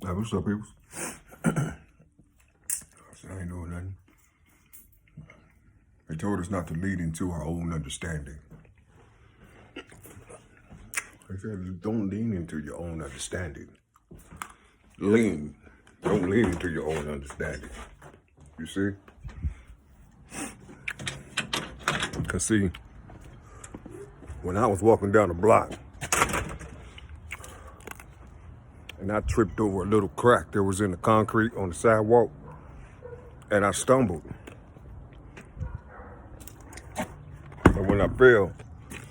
Hey, what's up, people? I ain't doing nothing. They told us not to lead into our own understanding. They said, don't lean into your own understanding. Lean. Don't lean into your own understanding. You see? Because, see, when I was walking down the block and I tripped over a little crack that was in the concrete on the sidewalk, and I stumbled. And when I fell,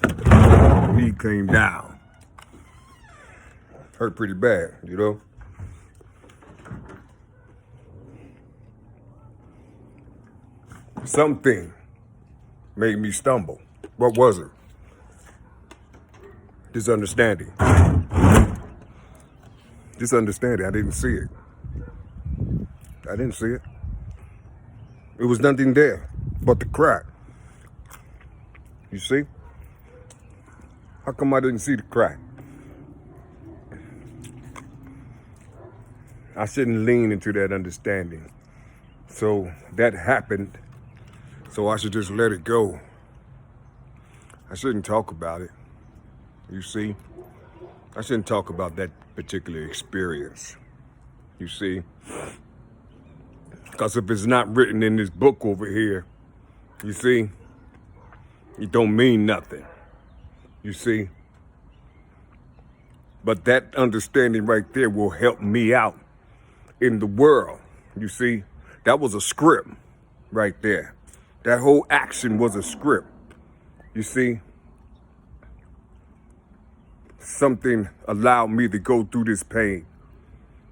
the knee came down. Hurt pretty bad, you know? Something made me stumble. What was it? This understanding. This understanding, I didn't see it. I didn't see it. It was nothing there but the crack. You see? How come I didn't see the crack? I shouldn't lean into that understanding. So that happened. So I should just let it go. I shouldn't talk about it. You see? I shouldn't talk about that particular experience. You see? Because if it's not written in this book over here, you see, it don't mean nothing. You see? But that understanding right there will help me out in the world. You see? That was a script right there. That whole action was a script. You see? Something allowed me to go through this pain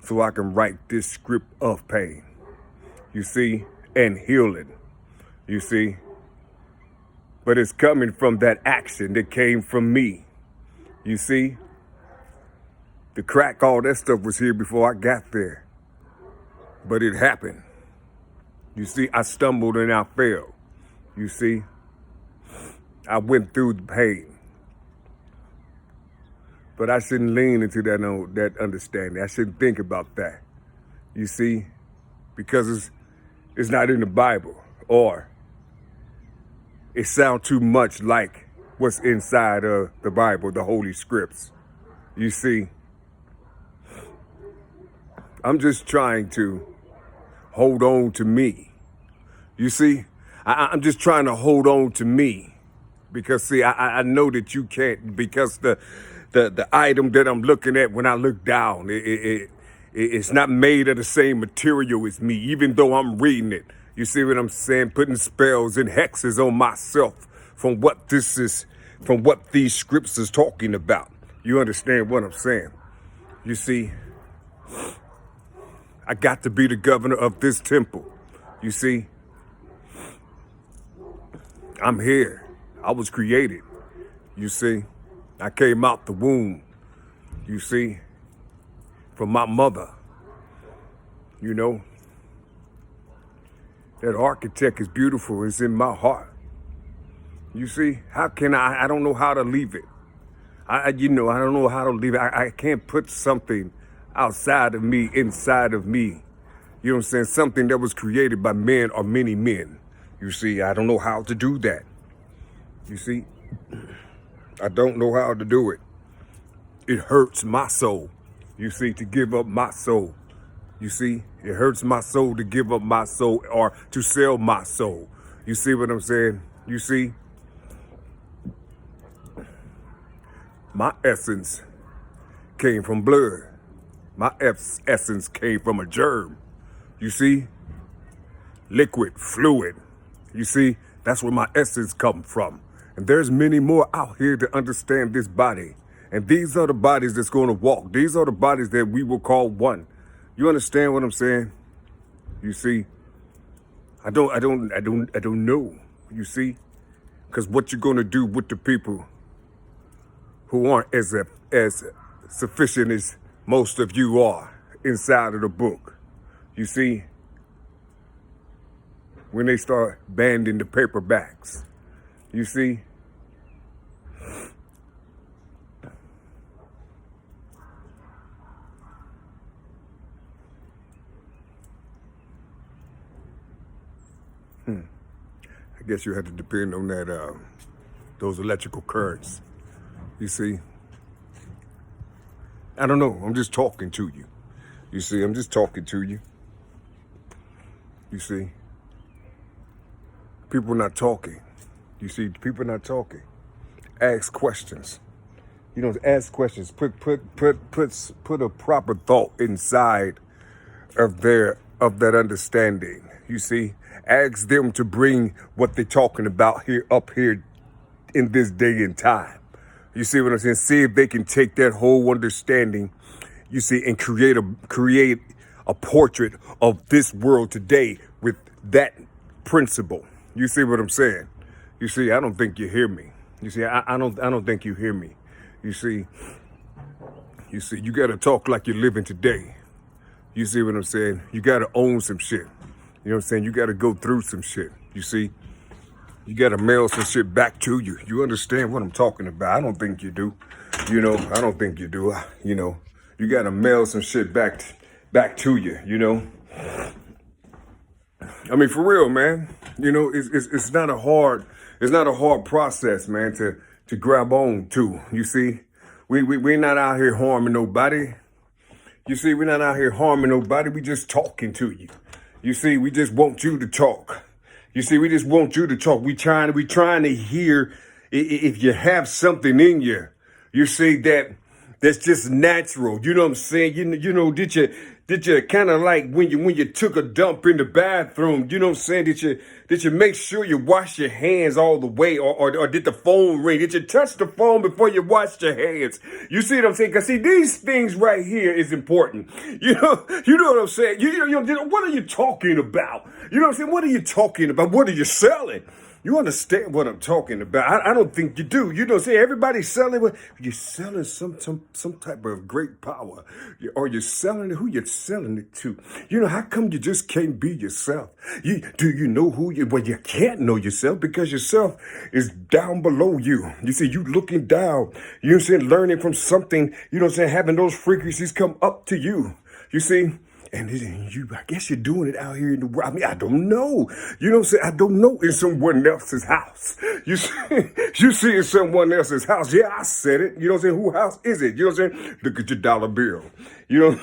so I can write this script of pain. You see? And heal it. You see? But it's coming from that action that came from me. You see? The crack, all that stuff was here before I got there. But it happened. You see, I stumbled and I fell. You see? I went through the pain. But I shouldn't lean into that understanding. I shouldn't think about that. You see? Because it's not in the Bible. Or it sounds too much like what's inside of the Bible, the Holy Scripts. You see? I'm just trying to hold on to me. You see? I'm just trying to hold on to me. Because, see, I know that you can't, because the item that I'm looking at when I look down, it's not made of the same material as me, even though I'm reading it. You see what I'm saying? Putting spells and hexes on myself from what these scripts is talking about. You understand what I'm saying? You see, I got to be the governor of this temple. You see, I'm here. I was created. You see, I came out the womb. You see, from my mother. You know, that architect is beautiful. It's in my heart. You see, how can I don't know how to leave it. I don't know how to leave it. I can't put something outside of me, inside of me. You know what I'm saying? Something that was created by men or many men. You see, I don't know how to do that. You see, I don't know how to do it. It hurts my soul, you see, to give up my soul. You see, it hurts my soul to give up my soul or to sell my soul. You see what I'm saying? You see, my essence came from blood. My essence came from a germ. You see, liquid, fluid. You see, that's where my essence comes from. And there's many more out here to understand this body. And these are the bodies that's going to walk. These are the bodies that we will call one. You understand what I'm saying? You see, I don't know. You see, because what you're going to do with the people who aren't as sufficient as most of you are inside of the book. You see, when they start banning the paperbacks, you see, I guess you had to depend on that, those electrical currents. You see, I don't know. I'm just talking to you. You see, I'm just talking to you. You see, people not talking. You see, people not talking. Ask questions. You know, ask questions. Put a proper thought inside of that understanding. You see, ask them to bring what they're talking about here up here in this day and time. You see what I'm saying? See if they can take that whole understanding, you see, and create a portrait of this world today with that principle. You see what I'm saying? You see, I don't think you hear me. You see, I don't think you hear me. You see, you got to talk like you're living today. You see what I'm saying? You got to own some shit. You know what I'm saying? You got to go through some shit. You see? You got to mail some shit back to you. You understand what I'm talking about? I don't think you do. You know, I don't think you do. You know, you got to mail some shit back to you, you know? I mean, for real, man. You know, it's not a hard process, man, to grab on to. You see? We're not out here harming nobody. You see, we're not out here harming nobody. We just talking to you. You see, we just want you to talk. You see, we just want you to talk. We trying to hear if you have something in you. You see that's just natural. You know what I'm saying? You know, did you kind of like when you took a dump in the bathroom? You know what I'm saying? Did you make sure you wash your hands all the way, or did the phone ring? Did you touch the phone before you washed your hands? You see what I'm saying? Because see, these things right here is important. You know what I'm saying? You know, what are you talking about? You know what I'm saying? What are you talking about? What are you selling? You understand what I'm talking about? I don't think you do. You know, say everybody's selling. You're selling some type of great power, or you're selling it. Who you're selling it to? You know, how come you just can't be yourself? Do you know who you? Well, you can't know yourself because yourself is down below you. You see, you looking down. You know what I'm saying? Learning from something. You know what I'm saying? Having those frequencies come up to you. You see. And I guess you're doing it out here in the world. I mean, I don't know. You know what I'm saying? I don't know in someone else's house. You see in someone else's house. Yeah, I said it. You know what I'm saying? Whose house is it? You know what I'm saying? Look at your dollar bill. You know?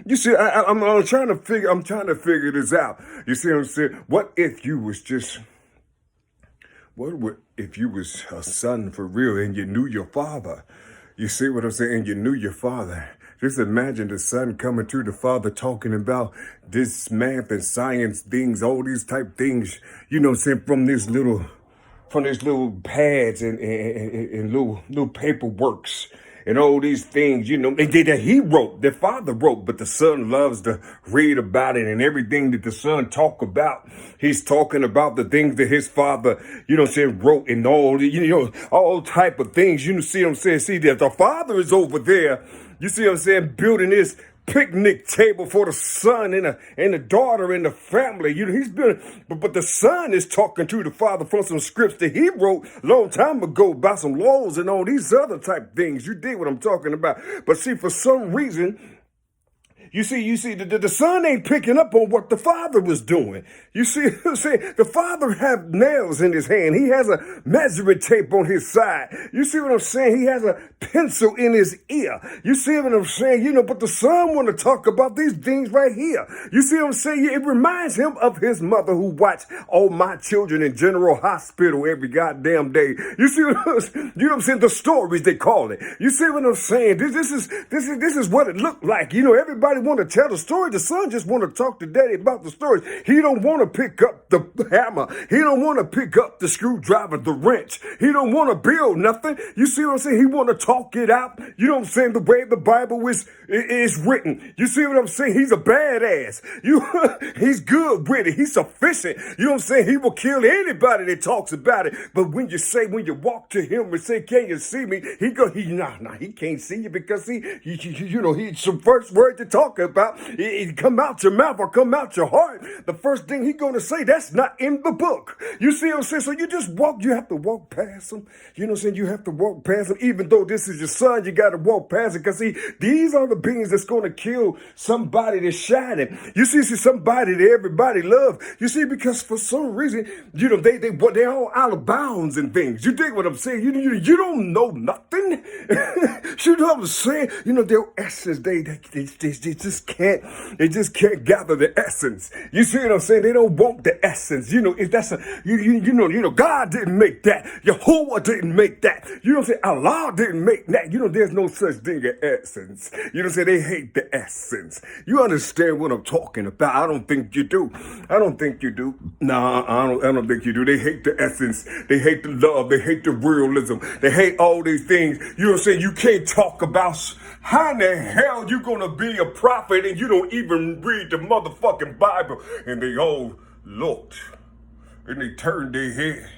You see, I'm trying to figure this out. You see what I'm saying? What if you was a son for real and you knew your father? You see what I'm saying? And you knew your father. Just imagine the son coming to the father talking about this math and science things, all these type things, you know what I'm saying, from these little pads and little paperworks and all these things, you know, the father wrote, but the son loves to read about it, and everything that the son talk about, he's talking about the things that his father, you know what I'm saying, wrote, and all, you know, all type of things, you know, see what I'm saying, see that the father is over there. You see what I'm saying? Building this picnic table for the son and the daughter and the family. You know, he's building, but the son is talking to the father from some scripts that he wrote a long time ago about some laws and all these other type things. You dig what I'm talking about? But see, for some reason, you see, the son ain't picking up on what the father was doing. You see, the father have nails in his hand. He has a measuring tape on his side. You see what I'm saying? He has a pencil in his ear. You see what I'm saying? You know, but the son want to talk about these things right here. You see what I'm saying? It reminds him of his mother who watched all my children in General Hospital every goddamn day. You see what I'm saying? You know what I'm saying? The stories they call it. You see what I'm saying? This is what it looked like. You know, everybody want to tell the story. The son just want to talk to daddy about the story. He don't want to pick up the hammer. He don't want to pick up the screwdriver, the wrench. He don't want to build nothing. You see what I'm saying? He want to talk it out. You know what I'm saying? The way the Bible is written. You see what I'm saying? He's a badass. He's good with it. He's sufficient. You know what I'm saying? He will kill anybody that talks about it. But when you walk to him and say, "Can you see me?" He can't see you because you know, he's the first word to talk talking about, it come out your mouth or come out your heart, the first thing he gonna say, that's not in the book. You see what I'm saying? So you just walk, you have to walk past him. You know what I'm saying? You have to walk past him. Even though this is your son, you got to walk past it. Because see, these are the beings that's going to kill somebody that's shining. You see, somebody that everybody loves. You see, because for some reason, you know, they're all out of bounds and things. You dig what I'm saying? You don't know nothing. You know what I'm saying? You know, their essence, they just can't gather the essence. You see what I'm saying? They don't want the essence. You know, if that's you know, God didn't make that. Jehovah didn't make that. You know what I'm saying? Allah didn't make that. You know, there's no such thing as essence. You know what I'm saying? They hate the essence. You understand what I'm talking about? I don't think you do. I don't think you do. Nah, I don't think you do. They hate the essence. They hate the love. They hate the realism. They hate all these things. You know what I'm saying? You can't talk about how in the hell you gonna be a prophet and you don't even read the motherfucking Bible. And they all looked and they turned their head.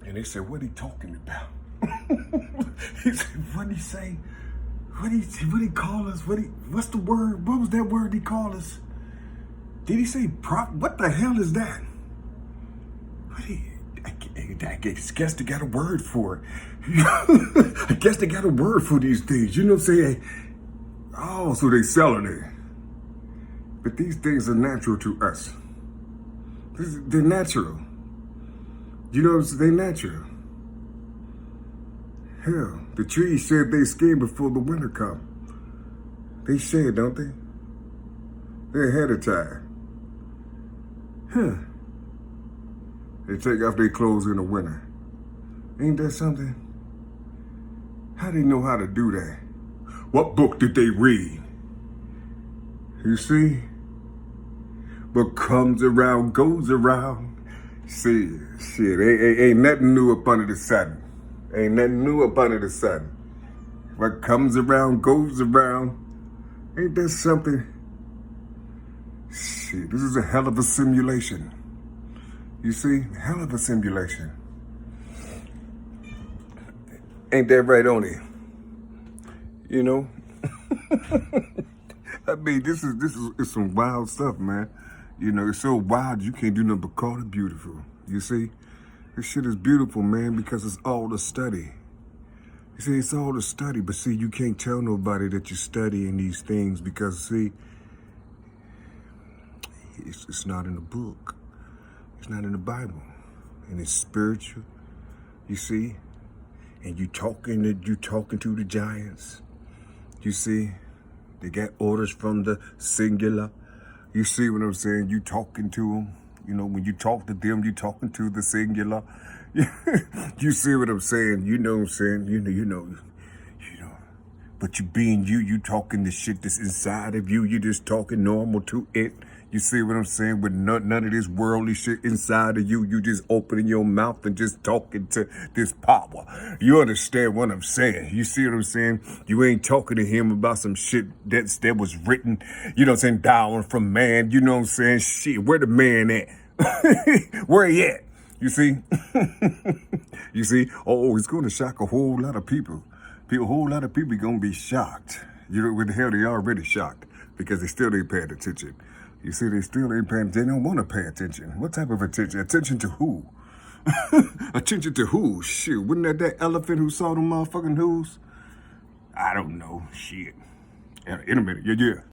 And they said, what he talking about? He said, what did he say? What he call us? What's the word? What was that word he called us? Did he say prop? What the hell is that? I guess they got a word for it. I guess they got a word for these things. You know what I'm saying? Oh, so they selling it. But these things are natural to us. They're natural. You know, they're natural. Hell, the trees shed their skin before the winter come. They shed, don't they? They're ahead of time. Huh. They take off their clothes in the winter. Ain't that something? How they know how to do that? What book did they read? You see? What comes around goes around. See, shit, ain't nothing new up under the sun. Ain't nothing new up under the sun. What comes around goes around. Ain't that something? Shit, this is a hell of a simulation. You see? Hell of a simulation. Ain't that right on it? You know? I mean, this is some wild stuff, man. You know, it's so wild you can't do nothing but call it beautiful. You see? This shit is beautiful, man, because it's all a study. You see, it's all a study, but see, you can't tell nobody that you're studying these things because, see, it's not in the book. It's not in the Bible. And it's spiritual, you see? And you talking to the giants. You see? They got orders from the singular. You see what I'm saying? You talking to them. You know, when you talk to them, you talking to the singular. You see what I'm saying? You know what I'm saying? You know. But you being you talking the shit that's inside of you. You just talking normal to it. You see what I'm saying? With none of this worldly shit inside of you. You just opening your mouth and just talking to this power. You understand what I'm saying? You see what I'm saying? You ain't talking to him about some shit that was written, you know what I'm saying, down from man. You know what I'm saying? Shit, where the man at? Where he at? You see? You see? Oh, it's going to shock a whole lot of people. A whole lot of people going to be shocked. You know what the hell, they already shocked because they still ain't paying attention. You see, they still ain't paying attention. They don't want to pay attention. What type of attention? Attention to who? Attention to who? Shit, wasn't that elephant who saw them motherfucking who's? I don't know. Shit. In a minute. Yeah.